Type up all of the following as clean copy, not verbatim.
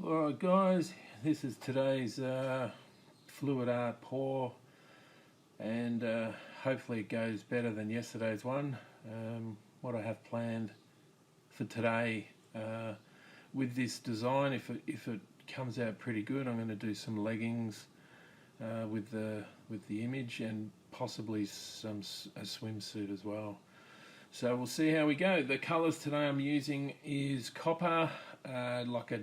Alright guys, this is today's fluid art pour, and hopefully it goes better than yesterday's one. What I have planned for today with this design, if it comes out pretty good, I'm going to do some leggings with the image, and possibly a swimsuit as well. So we'll see how we go. The colours today I'm using is copper, like a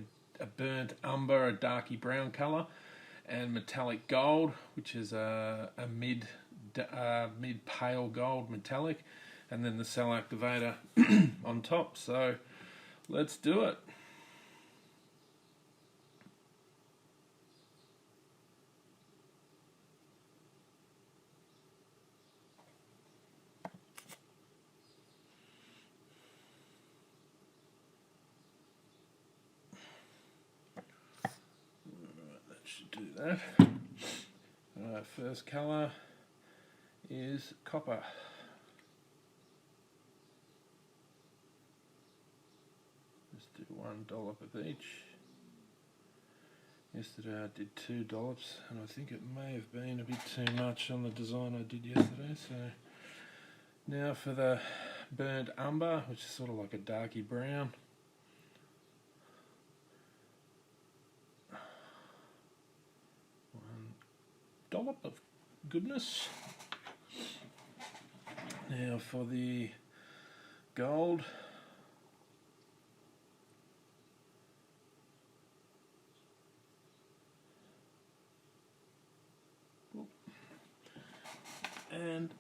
burnt umber, a darky brown colour, and metallic gold, which is a mid pale gold metallic, and then the cell activator on top. So let's do it. Should do that. Alright, first colour is copper. Let's do one dollop of each. Yesterday I did 2 dollops, and I think it may have been a bit too much on the design I did yesterday. So now for the burnt umber, which is sort of like a darky brown. Dollop of goodness. Now for the gold, and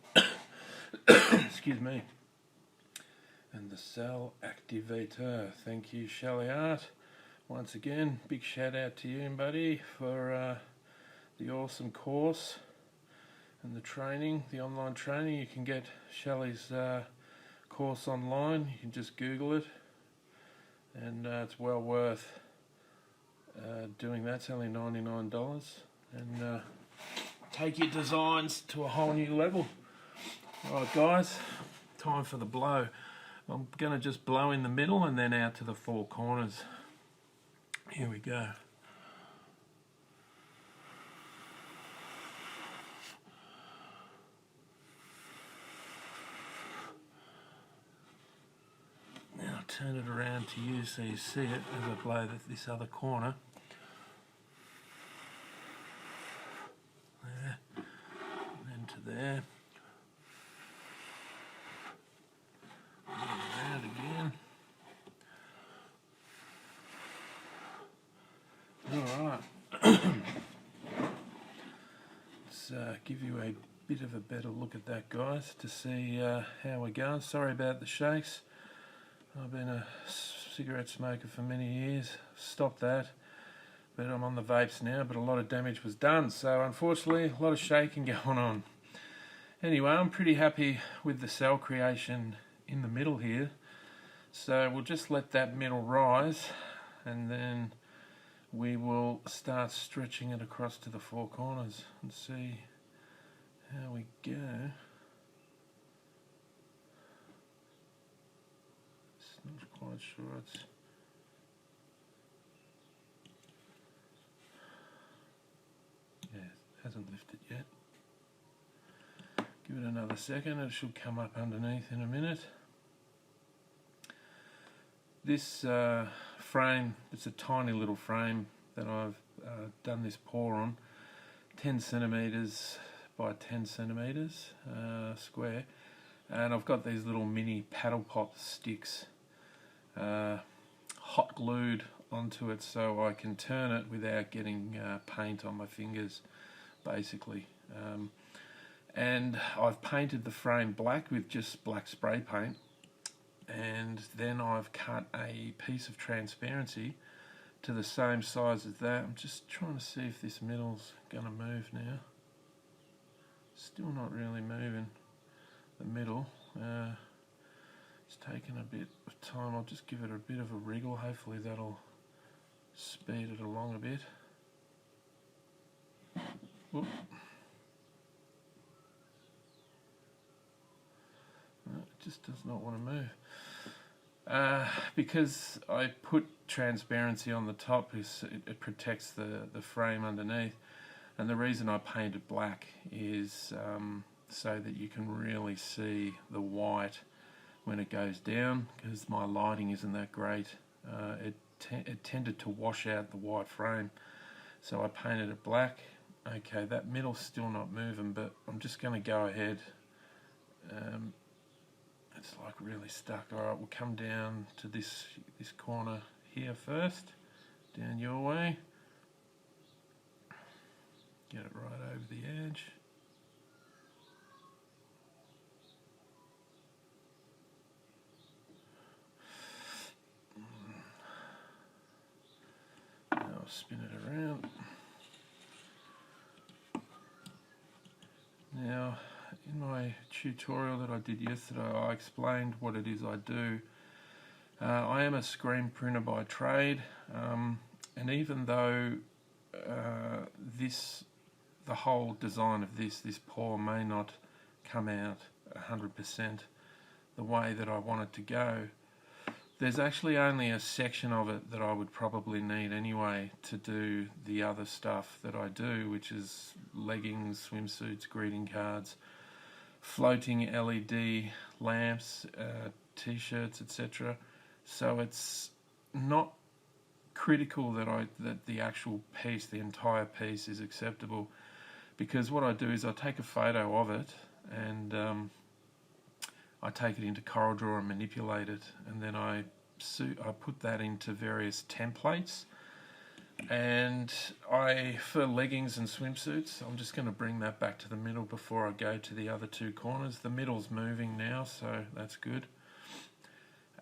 excuse me, and the cell activator. Thank you, Sheleeart. Once again, big shout out to you, buddy, for the awesome course and the training, the online training. You can get Shelley's course online. You can just Google it, and it's well worth doing that. It's only $99, and take your designs to a whole new level. Alright guys, time for the blow. I'm going to just blow in the middle and then out to the 4 corners. Here we go. Turn it around to you so you see it as I blow this other corner. There, and then to there. And around again. Alright. Let's give you a bit of a better look at that, guys, to see how we're going. Sorry about the shakes. I've been a cigarette smoker for many years. Stopped that, but I'm on the vapes now, but a lot of damage was done, so unfortunately a lot of shaking going on. Anyway, I'm pretty happy with the cell creation in the middle here, so we'll just let that middle rise, and then we will start stretching it across to the 4 corners and see how we go. Not quite sure it's... Yeah, it hasn't lifted yet. Give it another second, it should come up underneath in a minute. This frame, it's a tiny little frame that I've done this pour on, 10 centimeters by 10 centimeters square, and I've got these little mini paddle pop sticks hot glued onto it, so I can turn it without getting paint on my fingers, basically. And I've painted the frame black with just black spray paint, and then I've cut a piece of transparency to the same size as that. I'm just trying to see if this middle's gonna move now. Still not really moving, the middle. It's taken a bit of time. I'll just give it a bit of a wriggle. Hopefully that'll speed it along a bit. Whoop. No, it just does not want to move. Because I put transparency on the top, it protects the frame underneath. And the reason I painted black is so that you can really see the white when it goes down, because my lighting isn't that great. It tended to wash out the white frame, so I painted it black. Okay, that middle's still not moving, but I'm just going to go ahead. It's like really stuck. Alright, we'll come down to this corner here first, down your way. Get it right over the edge. Now I'll spin it around. Now, in my tutorial that I did yesterday, I explained what it is I do. I am a screen printer by trade, and even though the whole design of this paw may not come out 100% the way that I want it to go, there's actually only a section of it that I would probably need anyway to do the other stuff that I do, which is leggings, swimsuits, greeting cards, floating LED lamps, t-shirts, etc. So it's not critical that the actual piece, the entire piece, is acceptable, because what I do is I take a photo of it and I take it into CorelDRAW and manipulate it, and then I put that into various templates. And for leggings and swimsuits, I'm just going to bring that back to the middle before I go to the other two corners. The middle's moving now, so that's good.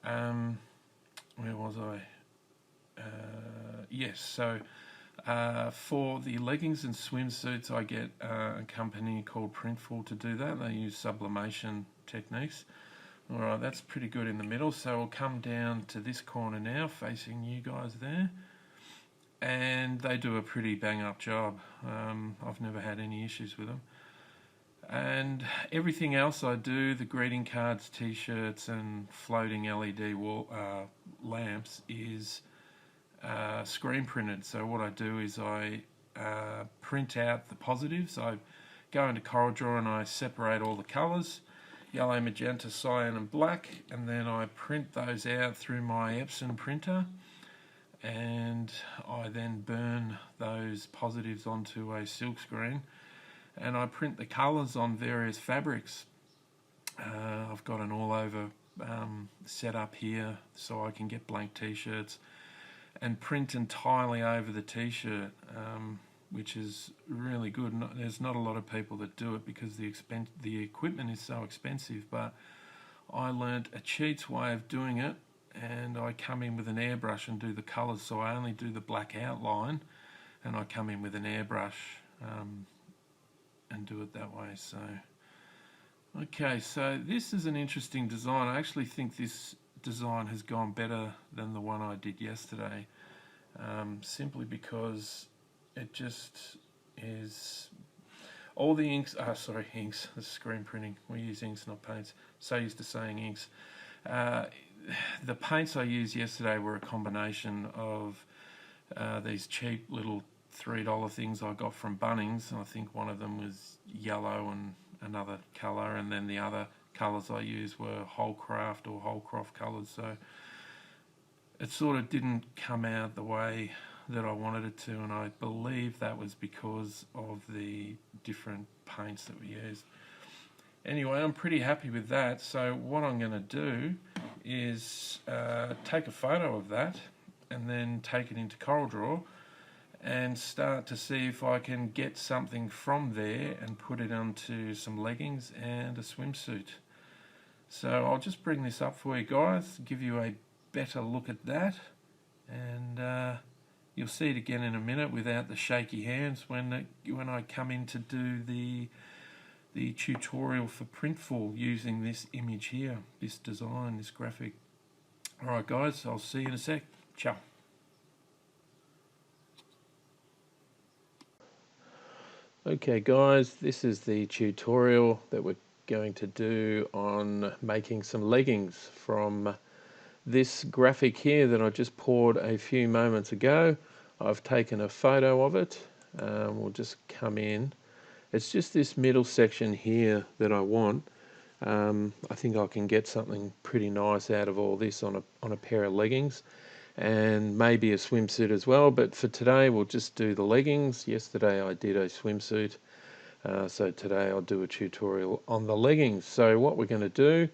Where was I? Yes, so for the leggings and swimsuits, I get a company called Printful to do that. They use sublimation techniques. Alright, that's pretty good in the middle, so we'll come down to this corner now, facing you guys there. And they do a pretty bang-up job. I've never had any issues with them. And everything else I do, the greeting cards, t-shirts and floating LED wall lamps, is screen printed. So what I do is I print out the positives. I go into CorelDRAW and I separate all the colours, yellow, magenta, cyan and black, and then I print those out through my Epson printer, and I then burn those positives onto a silk screen, and I print the colours on various fabrics. I've got an all-over setup here so I can get blank t-shirts and print entirely over the t-shirt, which is really good. There's not a lot of people that do it because the equipment is so expensive, but I learnt a cheats way of doing it, and I come in with an airbrush and do the colours. So I only do the black outline, and I come in with an airbrush and do it that way. So okay, so this is an interesting design. I actually think this design has gone better than the one I did yesterday, simply because it just is all the inks, inks, the screen printing, we use inks not paints, so used to saying inks. The paints I used yesterday were a combination of these cheap little $3 things I got from Bunnings. I think one of them was yellow and another colour, and then the other colours I used were Wholecraft or Wholecroft colours, so it sort of didn't come out the way that I wanted it to, and I believe that was because of the different paints that we used. Anyway, I'm pretty happy with that, so what I'm going to do is take a photo of that and then take it into CorelDRAW and start to see if I can get something from there and put it onto some leggings and a swimsuit. So I'll just bring this up for you guys, give you a better look at that, and you'll see it again in a minute without the shaky hands when I come in to do the tutorial for Printful using this image here, this design, this graphic. Alright guys, I'll see you in a sec. Ciao. Okay guys, this is the tutorial that we're going to do on making some leggings from This graphic here that I just poured a few moments ago, I've taken a photo of it. We'll just come in. It's just this middle section here that I want. I think I can get something pretty nice out of all this on a pair of leggings, and maybe a swimsuit as well. But for today, we'll just do the leggings. Yesterday I did a swimsuit, so today I'll do a tutorial on the leggings. So what we're going to do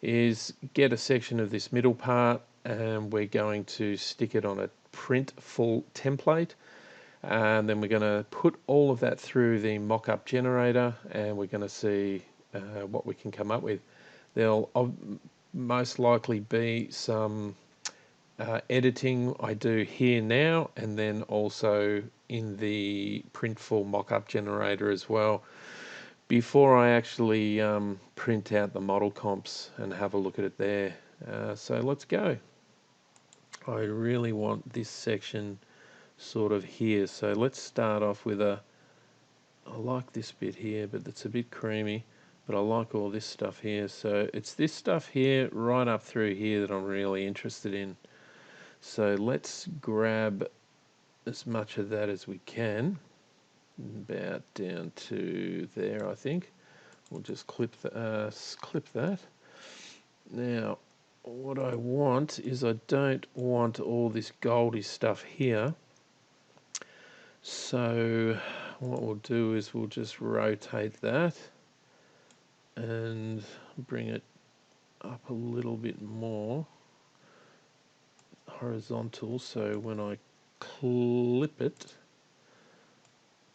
is get a section of this middle part, and we're going to stick it on a print full template, and then we're going to put all of that through the mock-up generator, and we're going to see what we can come up with. There'll most likely be some editing I do here now, and then also in the printful mock-up generator as well, before I actually print out the model comps and have a look at it there. So let's go. I really want this section sort of here, so let's start off with I like this bit here, but it's a bit creamy, but I like all this stuff here. So it's this stuff here right up through here that I'm really interested in. So let's grab as much of that as we can, about down to there, I think. We'll just clip that. Now, what I want is, I don't want all this goldy stuff here. So what we'll do is we'll just rotate that and bring it up a little bit more horizontal, so when I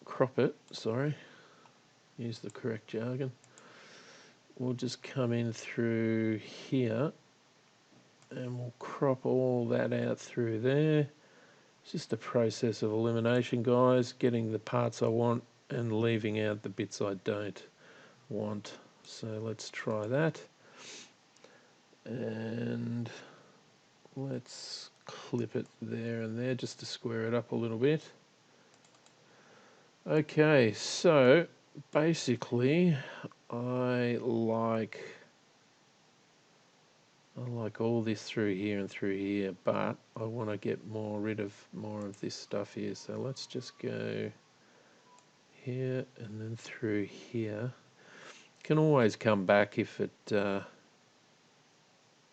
crop it, sorry, use the correct jargon, we'll just come in through here and we'll crop all that out through there. It's just a process of elimination, guys, getting the parts I want and leaving out the bits I don't want. So let's try that, and let's clip it there and there just to square it up a little bit. Okay, so basically I like all this through here and through here, but I want to get rid of more of this stuff here. So let's just go here and then through here. Can always come back if it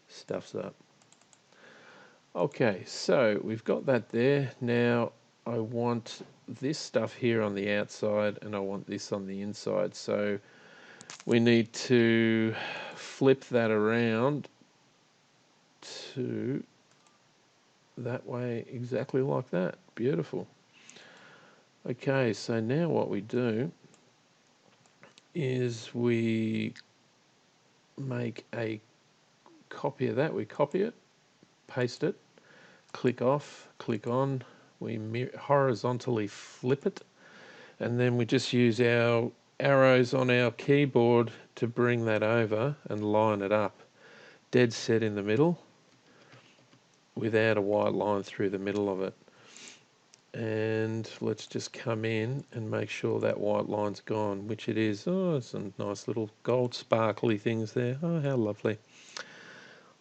stuffs up. Okay, so we've got that there. Now I want this stuff here on the outside, and I want this on the inside. So we need to flip that around to that way, exactly like that. Beautiful. Okay, so now what we do is we make a copy of that. We copy it, paste it, click off, click on, we horizontally flip it, and then we just use our arrows on our keyboard to bring that over and line it up dead set in the middle without a white line through the middle of it. And let's just come in and make sure that white line's gone, which it is. Oh, some nice little gold sparkly things there. Oh, how lovely.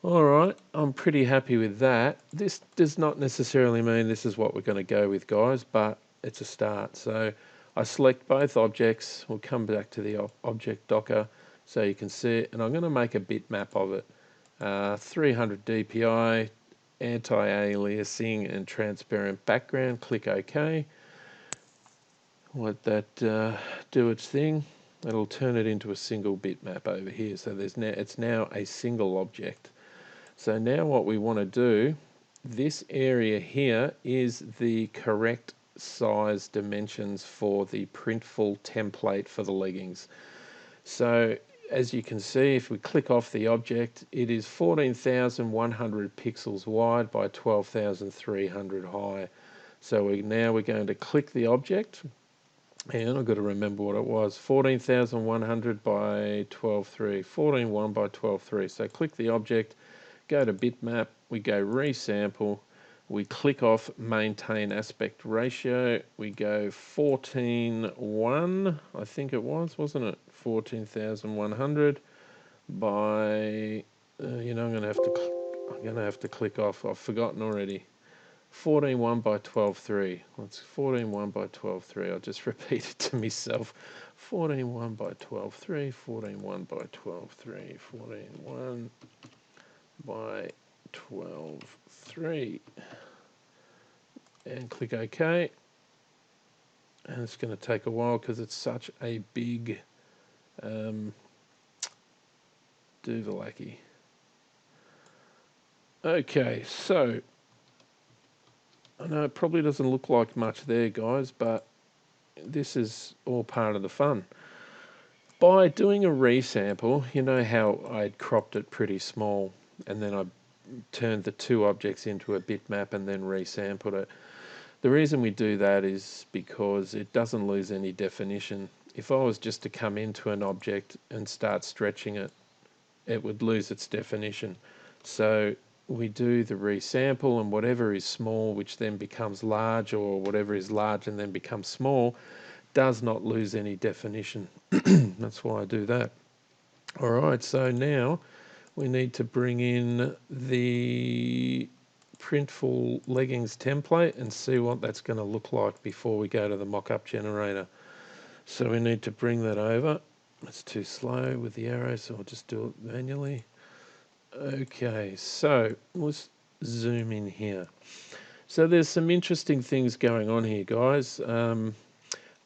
Alright, I'm pretty happy with that. This does not necessarily mean this is what we're going to go with, guys, but it's a start. So I select both objects. We'll come back to the object docker so you can see it, and I'm going to make a bitmap of it. 300 dpi, anti-aliasing and transparent background. Click OK. Let that do its thing. It'll turn it into a single bitmap over here. So it's now a single object. So now what we want to do, this area here is the correct size dimensions for the printful template for the leggings. So as you can see, if we click off the object, it is 14,100 pixels wide by 12,300 high. So now we're going to click the object, and I've got to remember what it was, 14,100 by 12.3, 14.1 by 12.3. So click the object, go to bitmap, we go resample, we click off maintain aspect ratio, we go 14.1, I think it was, wasn't it? 14,100 by, I'm going to have to I'm going to have to click off. I've forgotten already. 14.1 by 12.3. It's 14.1 by 12.3. I'll just repeat it to myself. 14.1 by 12.3, 14.1 by 12.3, 14.1 by 12.3. And click OK. And it's going to take a while because it's such a big doovalaki. Okay, so I know it probably doesn't look like much there, guys, but this is all part of the fun. By doing a resample, you know how I'd cropped it pretty small and then I turned the two objects into a bitmap and then resampled it. The reason we do that is because it doesn't lose any definition. If I was just to come into an object and start stretching it, it would lose its definition. So we do the resample, and whatever is small, which then becomes large, or whatever is large and then becomes small, does not lose any definition. That's why I do that. All right, so now we need to bring in the Printful Leggings template and see what that's going to look like before we go to the mock-up generator. So we need to bring that over. It's too slow with the arrow, so I'll just do it manually. Okay, so let's zoom in here. So there's some interesting things going on here, guys.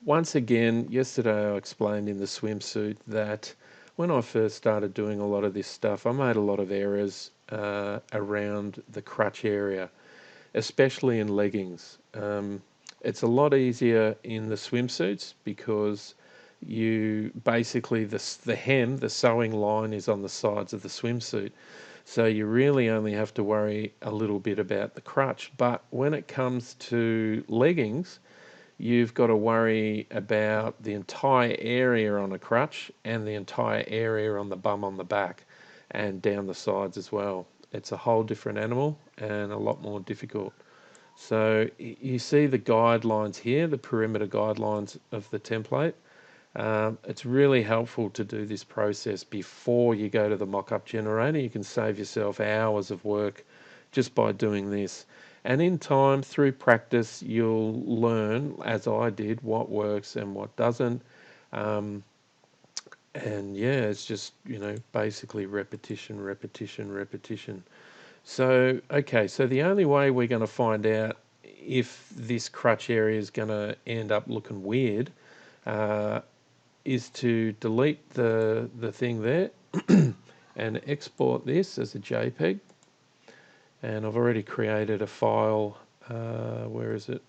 Once again, yesterday I explained in the swimsuit that when I first started doing a lot of this stuff, I made a lot of errors around the crutch area, especially in leggings. It's a lot easier in the swimsuits because you basically, the hem, the sewing line is on the sides of the swimsuit. So you really only have to worry a little bit about the crutch. But when it comes to leggings, you've got to worry about the entire area on a crutch and the entire area on the bum on the back and down the sides as well. It's a whole different animal and a lot more difficult. So you see the guidelines here, the perimeter guidelines of the template. It's really helpful to do this process before you go to the mock-up generator. You can save yourself hours of work just by doing this. And in time, through practice, you'll learn, as I did, what works and what doesn't. And yeah, it's just, basically repetition, repetition, repetition. So, okay, so the only way we're going to find out if this crutch area is going to end up looking weird is to delete the thing there and export this as a JPEG. And I've already created a file. Where is it?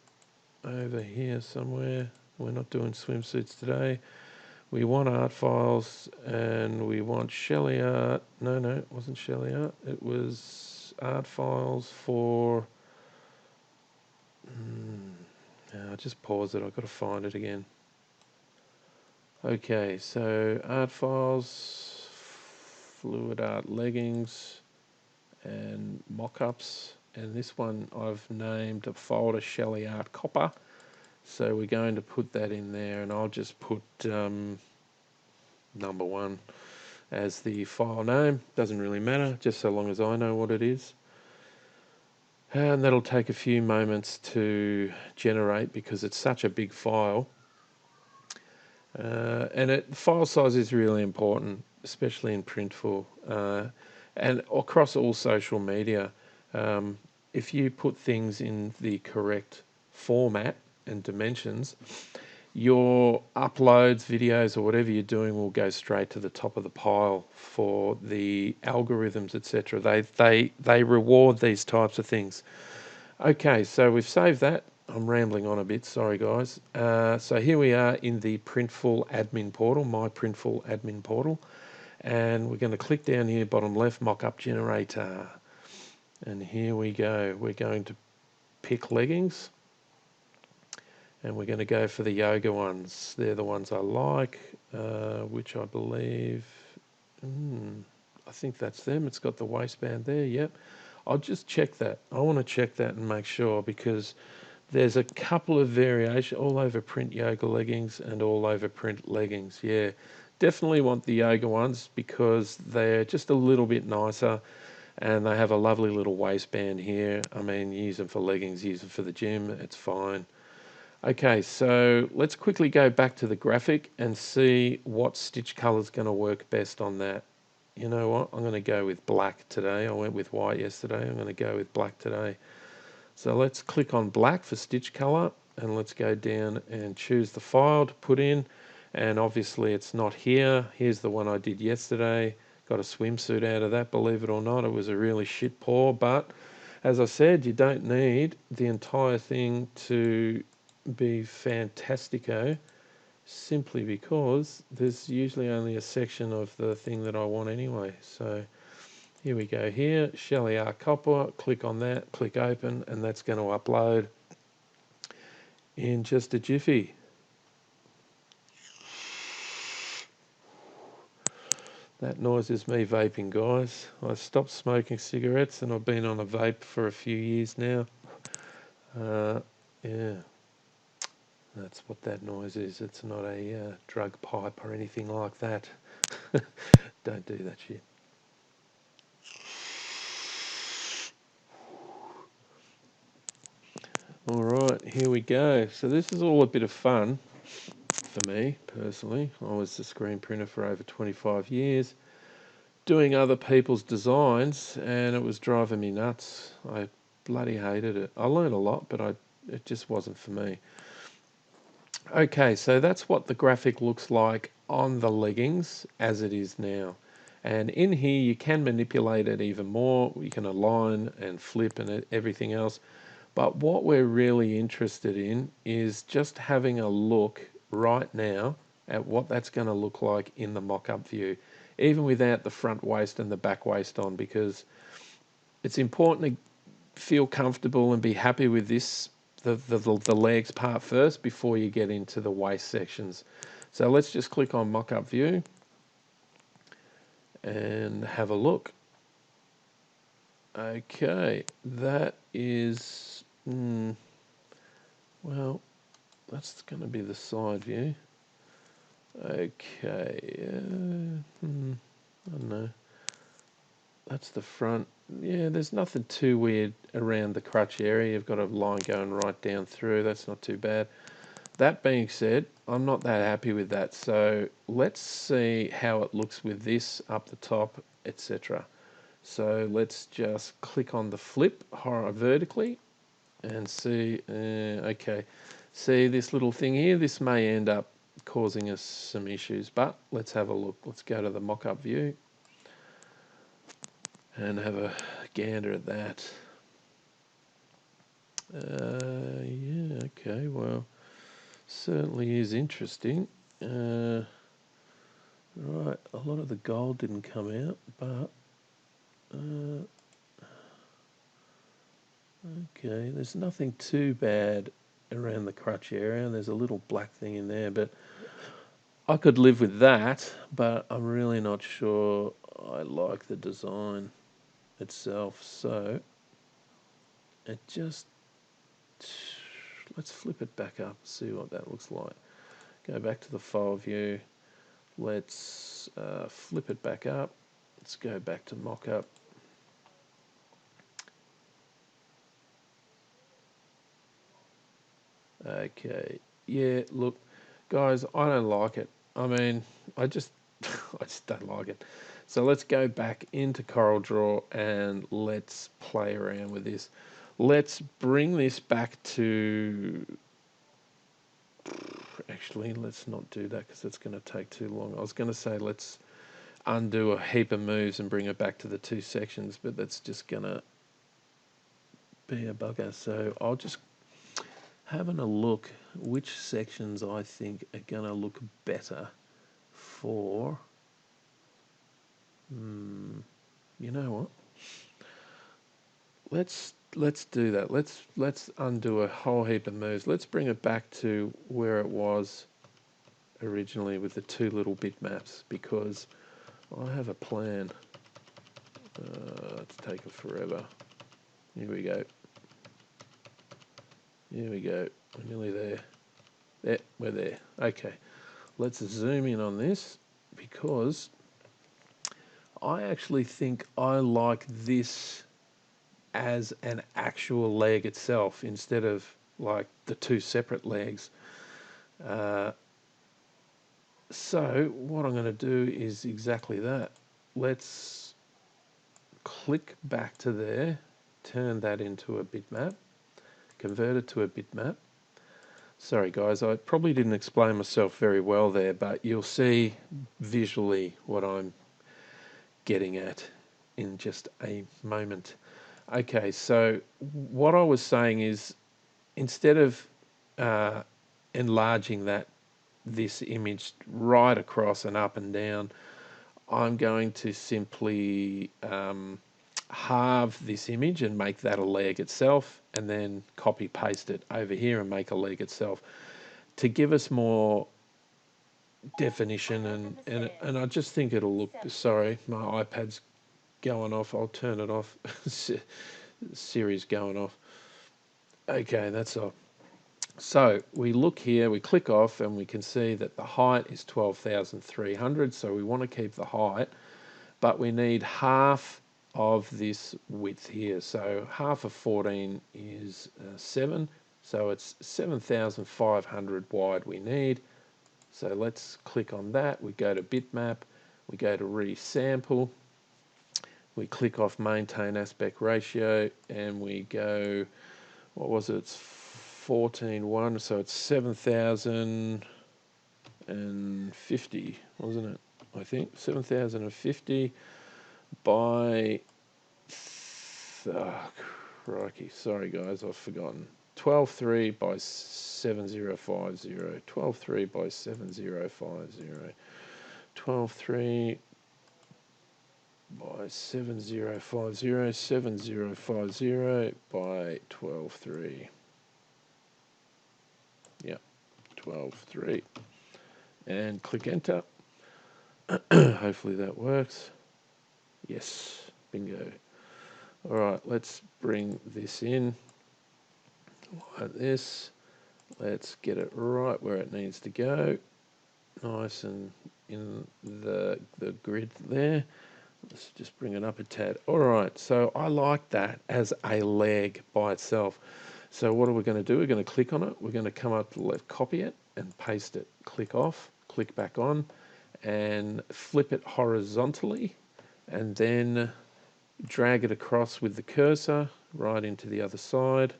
Over here somewhere. We're not doing swimsuits today. We want art files and we want Sheleeart. No, it wasn't Sheleeart. It was art files for... I'll just pause it. I've got to find it again. Okay, so art files, fluid art leggings, and mock-ups, and this one I've named a folder Sheleeart copper, so we're going to put that in there, and I'll just put number 1 as the file name. Doesn't really matter, just so long as I know what it is. And that'll take a few moments to generate because it's such a big file. And file size is really important, especially in Printful. And across all social media, if you put things in the correct format and dimensions, your uploads, videos, or whatever you're doing will go straight to the top of the pile for the algorithms, etc. They reward these types of things. Okay, so we've saved that. I'm rambling on a bit, sorry guys. So here we are in the Printful admin portal, my Printful admin portal. And we're going to click down here, bottom left, mock-up generator. And here we go. We're going to pick leggings. And we're going to go for the yoga ones. They're the ones I like, which I believe, I think that's them. It's got the waistband there, yep. I'll just check that. I want to check that and make sure because there's a couple of variations all over print yoga leggings and all over print leggings. Yeah, definitely want the yoga ones because they're just a little bit nicer and they have a lovely little waistband here. I mean, use them for leggings, use them for the gym, it's fine. Okay, so let's quickly go back to the graphic and see what stitch color is going to work best on that. You know what? I'm going to go with black today. I went with white yesterday. I'm going to go with black today. So let's click on black for stitch color, and let's go down and choose the file to put in. And obviously it's not here. Here's the one I did yesterday. Got a swimsuit out of that, believe it or not. It was a really shit pour, but as I said, you don't need the entire thing to be fantastico, simply because there's usually only a section of the thing that I want anyway. So here we go here, Sheleeart copper, click on that, click open, and that's going to upload in just a jiffy. That noise is me vaping, guys. I stopped smoking cigarettes and I've been on a vape for a few years now. Yeah, that's what that noise is. It's not a drug pipe or anything like that. Don't do that shit. Alright, here we go. So this is all a bit of fun for me, personally. I was a screen printer for over 25 years, doing other people's designs, and it was driving me nuts. I bloody hated it. I learned a lot, but it just wasn't for me. Okay, so that's what the graphic looks like on the leggings as it is now. And in here you can manipulate it even more. You can align and flip and everything else. But what we're really interested in is just having a look right now at what that's going to look like in the mock-up view, even without the front waist and the back waist on, because it's important to feel comfortable and be happy with this, the legs part first before you get into the waist sections. So let's just click on mock-up view and have a look. Okay, that is, well, that's going to be the side view. Okay, I don't know. That's the front. Yeah, there's nothing too weird around the crutch area. You've got a line going right down through. That's not too bad. That being said, I'm not that happy with that. So let's see how it looks with this up the top, etc. So let's just click on the flip vertically and see. Okay, see this little thing here? This may end up causing us some issues, but let's have a look. Let's go to the mock-up view and have a gander at that. Yeah, okay, well, certainly is interesting. Right, a lot of the gold didn't come out, but okay, there's nothing too bad around the crutch area. There's a little black thing in there, but I could live with that, but I'm really not sure I like the design itself. So it just, let's flip it back up, see what that looks like. Go back to the file view. Let's flip it back up. Let's go back to mock-up. Okay, yeah, look, guys, I don't like it. I mean, I just don't like it. So let's go back into CorelDRAW and let's play around with this. Let's bring this back to, actually, let's not do that because it's going to take too long. I was going to say let's undo a heap of moves and bring it back to the two sections, but that's just going to be a bugger. So I'll just having a look which sections I think are going to look better for, you know what, let's do that. Let's undo a whole heap of moves. Let's bring it back to where it was originally with the two little bitmaps, because I have a plan. It's taken forever. Here we go. Here we go. We're nearly there. Yeah, we're there. Okay. Let's zoom in on this, because I actually think I like this as an actual leg itself instead of like the two separate legs. So what I'm going to do is exactly that. Let's click back to there, turn that into a bitmap, convert it to a bitmap. Sorry guys, I probably didn't explain myself very well there, but you'll see visually what I'm getting at in just a moment. Okay, so what I was saying is instead of enlarging this image right across and up and down, I'm going to simply halve this image and make that a leg itself, and then copy paste it over here and make a leg itself to give us more definition, and I just think it'll look, sorry, my iPad's going off, I'll turn it off. Siri's going off. Okay, that's all. So we look here, we click off, and we can see that the height is 12,300, so we want to keep the height, but we need half of this width here. So half of 14 is 7, so it's 7,500 wide we need. So let's click on that, we go to bitmap, we go to resample, we click off maintain aspect ratio, and we go, what was it, it's 14.1, so it's 7,050, wasn't it? I think 7,050 by, crikey, sorry guys, I've forgotten. 12.3 by 7050, 12.3 by 7050, 12.3 by 7050, 7050 by 12.3. Yeah, 12.3. And click enter. Hopefully that works. Yes, bingo. All right, let's bring this in like this. Let's get it right where it needs to go. Nice and in the grid there. Let's just bring it up a tad. All right, so I like that as a leg by itself. So what are we going to do? We're going to click on it. We're going to come up to the left, copy it, and paste it. Click off, click back on, and flip it horizontally, and then drag it across with the cursor right into the other side.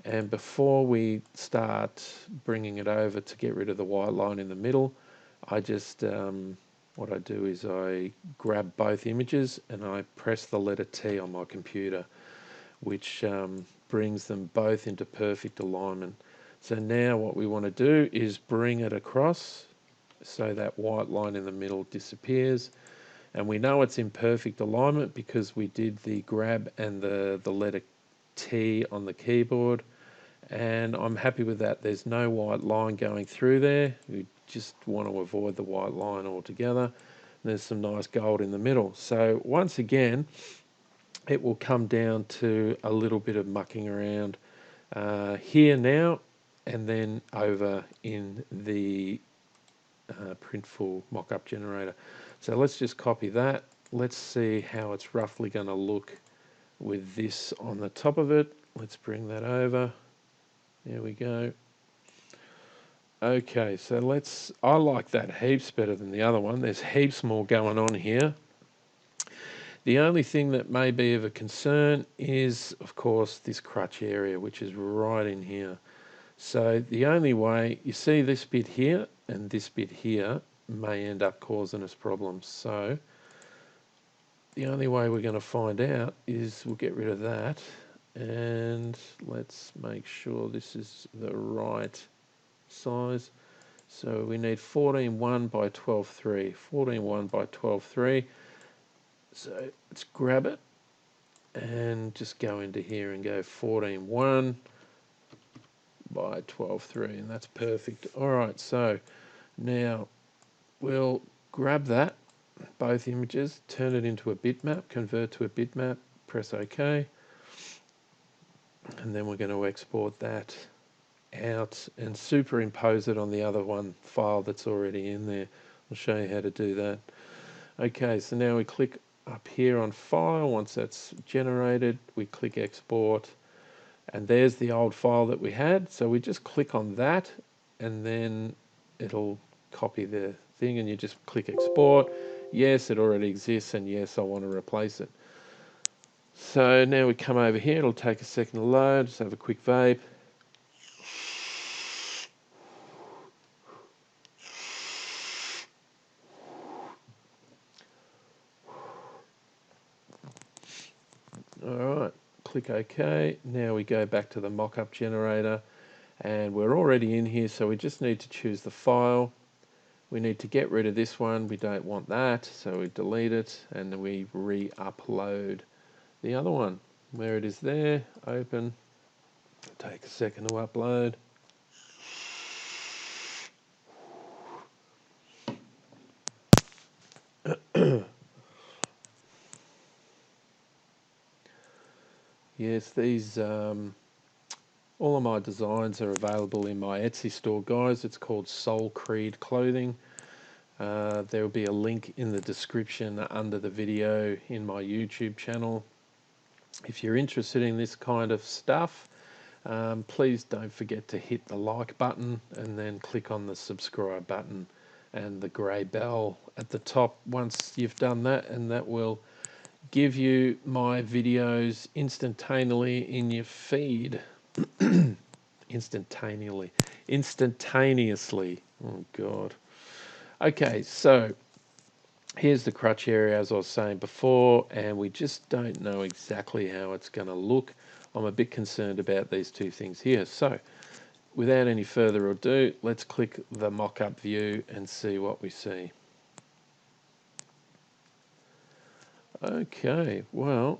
And before we start bringing it over to get rid of the white line in the middle, I just, what I do is I grab both images and I press the letter T on my computer, which brings them both into perfect alignment. So now what we want to do is bring it across so that white line in the middle disappears. And we know it's in perfect alignment because we did the grab and the letter T on the keyboard. And I'm happy with that. There's no white line going through there. We just want to avoid the white line altogether. There's some nice gold in the middle. So once again, it will come down to a little bit of mucking around here now, and then over in the Printful mockup generator. So let's just copy that. Let's see how it's roughly going to look with this on the top of it. Let's bring that over. There we go. Okay, so I like that heaps better than the other one. There's heaps more going on here. The only thing that may be of a concern is, of course, this crutch area, which is right in here. So the only way, you see this bit here and this bit here may end up causing us problems. So the only way we're going to find out is we'll get rid of that. And let's make sure this is the right size. So we need 14.1 by 12.3, 14.1 by 12.3. So let's grab it and just go into here and go 14.1 by 12.3, and that's perfect. All right, so now we'll grab that, both images, turn it into a bitmap, convert to a bitmap, press OK. And then we're going to export that out and superimpose it on the other one file that's already in there. I'll show you how to do that. Okay, so now we click up here on file. Once that's generated, we click export, and there's the old file that we had. So we just click on that, and then it'll copy the thing, and you just click export. Yes, it already exists, and yes, I want to replace it. So now we come over here. It'll take a second to load. Just have a quick vape. Alright, click OK. Now we go back to the mock-up generator, and we're already in here, so we just need to choose the file. We need to get rid of this one. We don't want that, so we delete it, and then we re-upload the other one. Where it is there, open. Take a second to upload. Yes, these all of my designs are available in my Etsy store, guys. It's called Soulkreed Clothing. There will be a link in the description under the video in my YouTube channel. If you're interested in this kind of stuff, please don't forget to hit the like button and then click on the subscribe button and the grey bell at the top once you've done that, and that will give you my videos instantaneously in your feed. Instantaneously. Oh God. Okay, so here's the crutch area, as I was saying before, and we just don't know exactly how it's going to look. I'm a bit concerned about these two things here. So without any further ado, let's click the mock-up view and see what we see. Okay, well,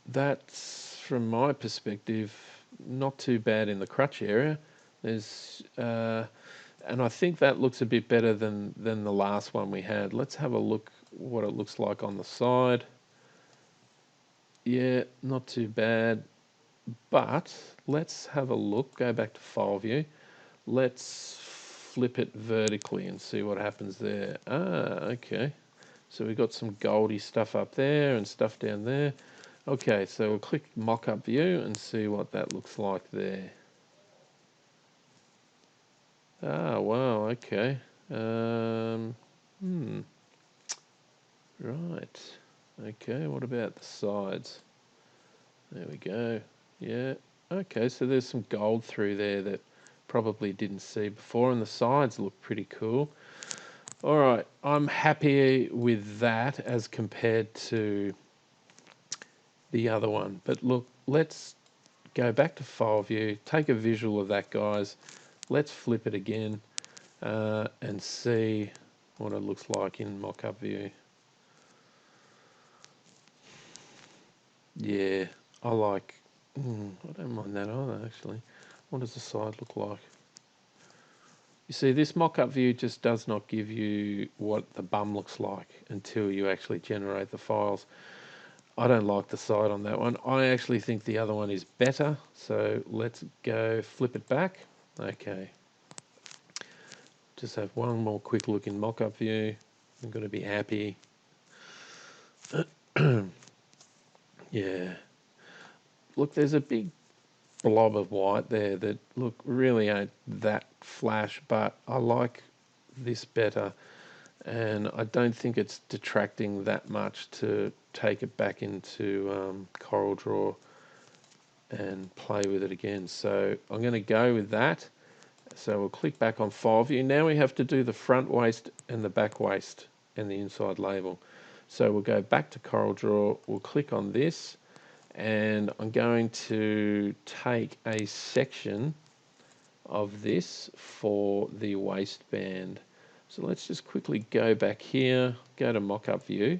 that's, from my perspective, not too bad in the crutch area. There's and I think that looks a bit better than the last one we had. Let's have a look what it looks like on the side. Yeah, not too bad, but let's have a look. Go back to file view. Let's flip it vertically and see what happens there. Okay. So we've got some goldy stuff up there and stuff down there. Okay, so we'll click mock-up view and see what that looks like there. Wow, okay. Right. Okay, what about the sides? There we go. Yeah. Okay, so there's some gold through there that probably didn't see before, and the sides look pretty cool. All right, I'm happy with that as compared to the other one. But look, let's go back to file view, take a visual of that, guys. Let's flip it again and see what it looks like in mock-up view. Yeah, I like, I don't mind that either, actually. What does the side look like? You see, this mock-up view just does not give you what the bum looks like until you actually generate the files. I don't like the side on that one. I actually think the other one is better. So let's go flip it back. Okay. Just have one more quick look in mock-up view. I'm going to be happy. Yeah. Look, there's a big blob of white there that, look, really ain't that flash, but I like this better. And I don't think it's detracting that much to take it back into CorelDRAW and play with it again. So I'm going to go with that. So we'll click back on file view. Now we have to do the front waist and the back waist and the inside label. So we'll go back to CorelDRAW, we'll click on this, and I'm going to take a section of this for the waistband. So let's just quickly go back here, go to mock-up view.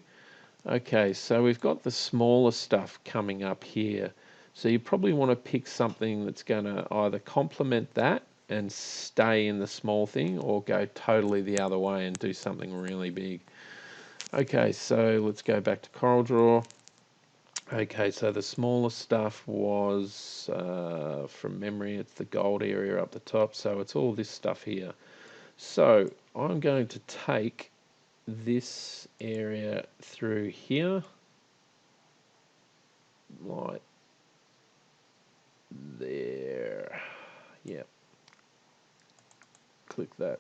Okay, so we've got the smaller stuff coming up here. So you probably want to pick something that's going to either complement that and stay in the small thing, or go totally the other way and do something really big. Okay, so let's go back to CorelDRAW. Okay, so the smaller stuff was, from memory, it's the gold area up the top, so it's all this stuff here. So I'm going to take this area through here, like there. Yep. Click that.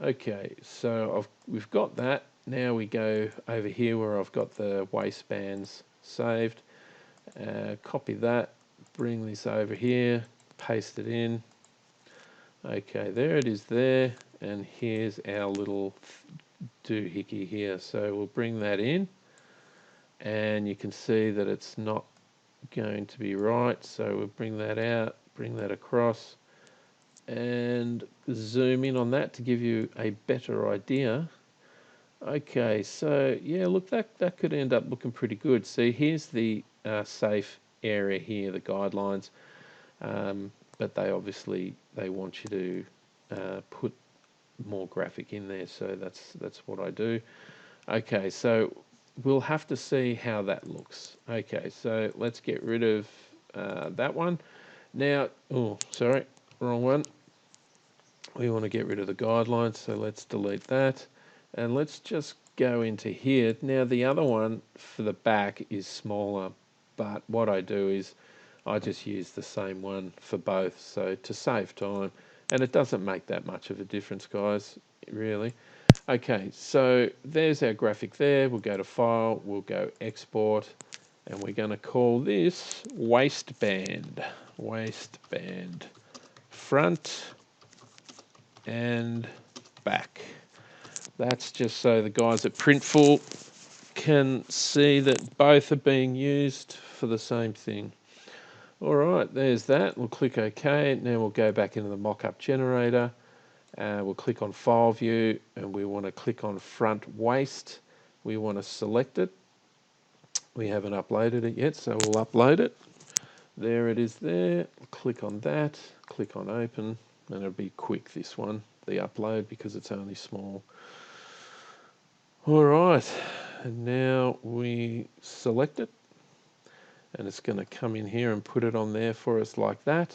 Okay, so we've got that. Now we go over here where I've got the waistbands saved. Copy that, bring this over here, paste it in. Okay, there it is there, and here's our little doohickey here. So we'll bring that in, and you can see that it's not going to be right. So we'll bring that out, bring that across, and zoom in on that to give you a better idea. Okay, so yeah, look, that could end up looking pretty good. See, here's the safe area here, the guidelines, but they obviously want you to put more graphic in there, so that's what I do. Okay, so we'll have to see how that looks. Okay, so let's get rid of that one. Now, oh, sorry, wrong one. We want to get rid of the guidelines, so let's delete that. And let's just go into here. Now the other one for the back is smaller, but what I do is I just use the same one for both, so to save time. And it doesn't make that much of a difference, guys, really. Okay, so there's our graphic there. We'll go to File, we'll go Export, and we're going to call this waistband. Waistband front and back. That's just so the guys at Printful can see that both are being used for the same thing. All right, there's that. We'll click OK. Now we'll go back into the mock-up generator. We'll click on File View, and we want to click on Front Waist. We want to select it. We haven't uploaded it yet, so we'll upload it. There it is there. Click on that. Click on Open, and it'll be quick, this one, the upload, because it's only small. All right, and now we select it, and it's going to come in here and put it on there for us like that.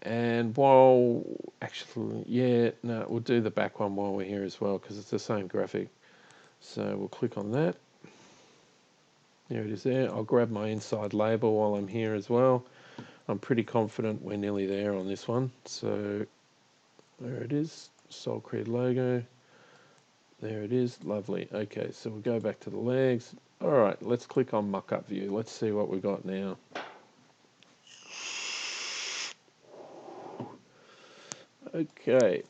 And while, actually, yeah, no, we'll do the back one while we're here as well, because it's the same graphic. So we'll click on that. There it is there. I'll grab my inside label while I'm here as well. I'm pretty confident we're nearly there on this one. So there it is, Soulkreed logo. There it is, lovely. Okay, so we'll go back to the legs. All right, let's click on mock-up view. Let's see what we've got now. Okay,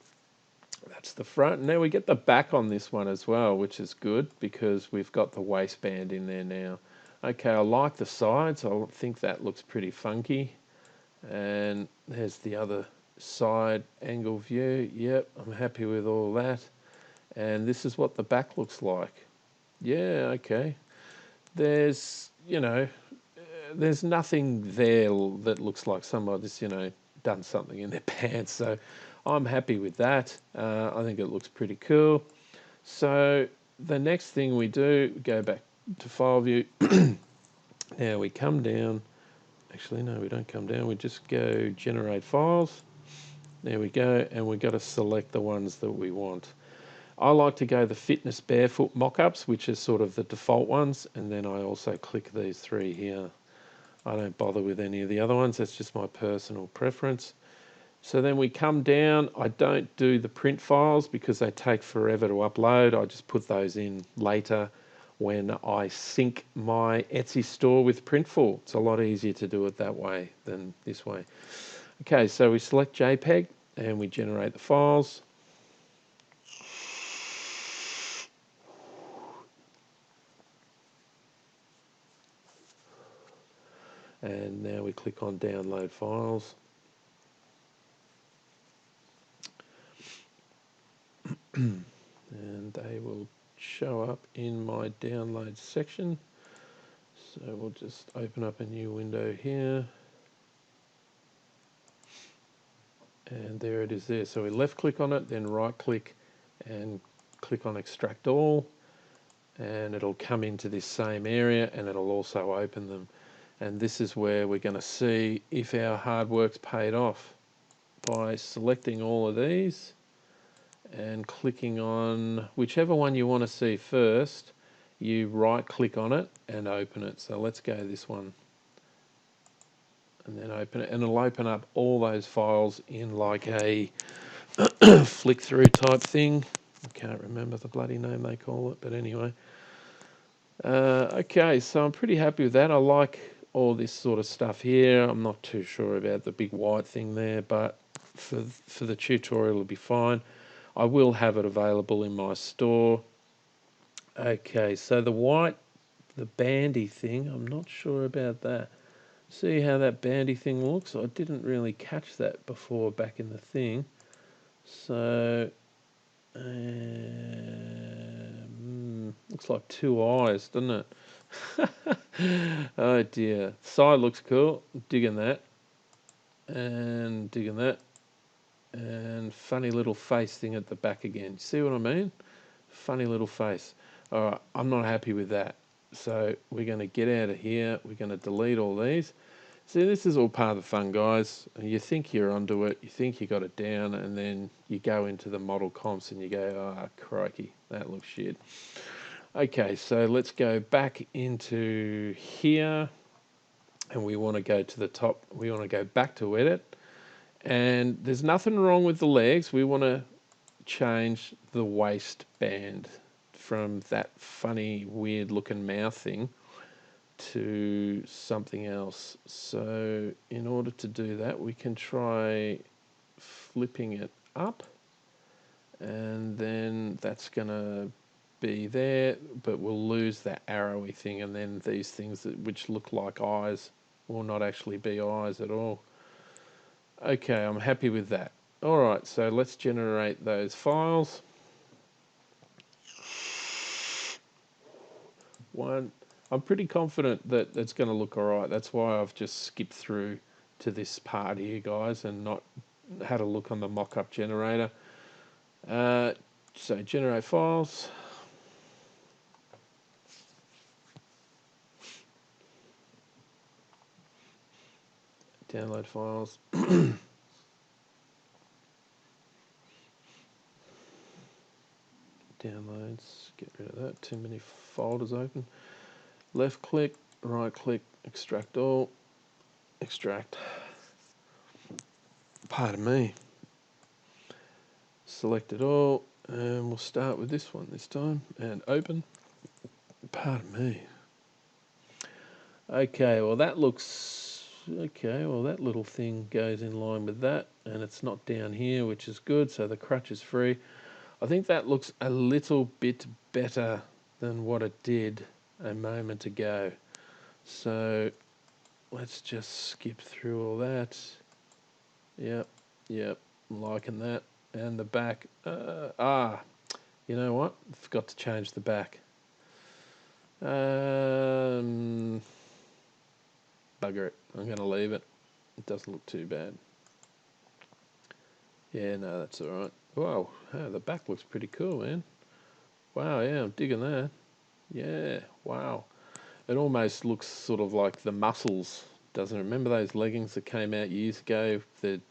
that's the front. Now we get the back on this one as well, which is good because we've got the waistband in there now. Okay, I like the sides. I think that looks pretty funky. And there's the other side angle view. Yep, I'm happy with all that. And this is what the back looks like. Yeah, okay. There's, there's nothing there that looks like somebody's, done something in their pants. So I'm happy with that. I think it looks pretty cool. So the next thing we do, go back to File View. Now we come down. Actually, no, we don't come down. We just go Generate Files. There we go. And we've got to select the ones that we want. I like to go the fitness barefoot mock-ups, which is sort of the default ones, and then I also click these three here. I don't bother with any of the other ones. That's just my personal preference. So then we come down. I don't do the print files because they take forever to upload. I just put those in later when I sync my Etsy store with Printful. It's a lot easier to do it that way than this way. Okay, so we select JPEG and we generate the files. And now we click on download files. And they will show up in my download section. So we'll just open up a new window here. And there it is there. So we left click on it, then right click and click on extract all. And it'll come into this same area and it'll also open them. And this is where we're going to see if our hard work's paid off by selecting all of these and clicking on whichever one you want to see first, you right click on it and open it. So let's go this one and then open it, and it'll open up all those files in like a flick through type thing. I can't remember the bloody name they call it, but anyway. Okay, so I'm pretty happy with that. I like all this sort of stuff here. I'm not too sure about the big white thing there, but for the tutorial it'll be fine. I will have it available in my store. Okay, so the white, the bandy thing, I'm not sure about that. See how that bandy thing looks? I didn't really catch that before back in the thing. So, looks like two eyes, doesn't it? Oh dear. Side looks cool. Digging that. And digging that. And funny little face thing at the back again. See what I mean? Funny little face. Alright, I'm not happy with that. So we're going to get out of here. We're going to delete all these. See, this is all part of the fun, guys. You think you're onto it. You think you got it down. And then you go into the model comps and you go, oh, crikey, that looks shit. Okay, so let's go back into here. And we want to go to the top. We want to go back to edit. And there's nothing wrong with the legs. We want to change the waistband from that funny, weird looking mouth thing to something else. So in order to do that, we can try flipping it up, and then that's going to be there, but we'll lose that arrowy thing, and then these things which look like eyes will not actually be eyes at all. Okay, I'm happy with that. Alright, so let's generate those files. One, I'm pretty confident that it's going to look alright. That's why I've just skipped through to this part here, guys, and not had a look on the mock-up generator. So generate files. Download files. Downloads, get rid of that, too many folders open. Left click, right click, extract all, extract. Pardon me. Select it all, and we'll start with this one this time, and open. Pardon me. Okay, well that looks, okay, well that little thing goes in line with that, and it's not down here, which is good, so the crutch is free. I think that looks a little bit better than what it did a moment ago. So let's just skip through all that. Yep, I'm liking that. And the back, you know what? Forgot to change the back. Bugger it. I'm going to leave it. It doesn't look too bad. Yeah, no, that's all right. Whoa, the back looks pretty cool, man. Wow, yeah, I'm digging that. Yeah, wow. It almost looks sort of like the muscles. Doesn't it? Remember those leggings that came out years ago? It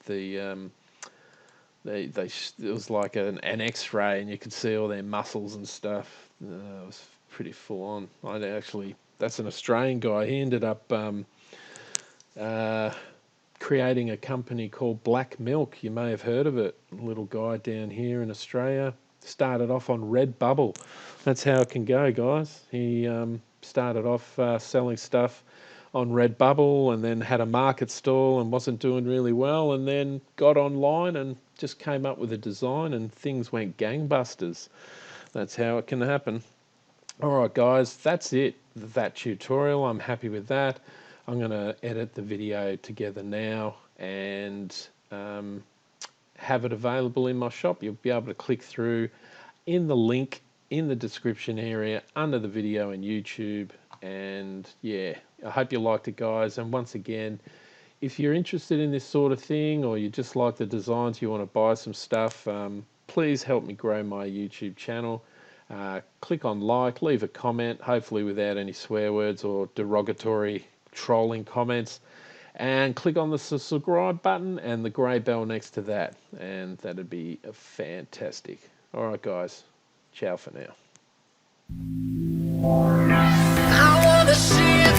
was like an X-ray, and you could see all their muscles and stuff. It was pretty full on. That's an Australian guy. He ended up creating a company called Black Milk. You may have heard of it. A little guy down here in Australia. Started off on Redbubble. That's how it can go, guys. He started off selling stuff on Redbubble, and then had a market stall and wasn't doing really well, and then got online and just came up with a design, and things went gangbusters. That's how it can happen. Alright guys, that's it. That tutorial, I'm happy with that. I'm going to edit the video together now and have it available in my shop. You'll be able to click through in the link in the description area under the video in YouTube. And yeah, I hope you liked it, guys. And once again, if you're interested in this sort of thing, or you just like the designs, you want to buy some stuff, please help me grow my YouTube channel. Click on like, leave a comment, hopefully without any swear words or derogatory trolling comments. and click on the subscribe button and the grey bell next to that, and that'd be fantastic. All right, guys, ciao for now. I wanna see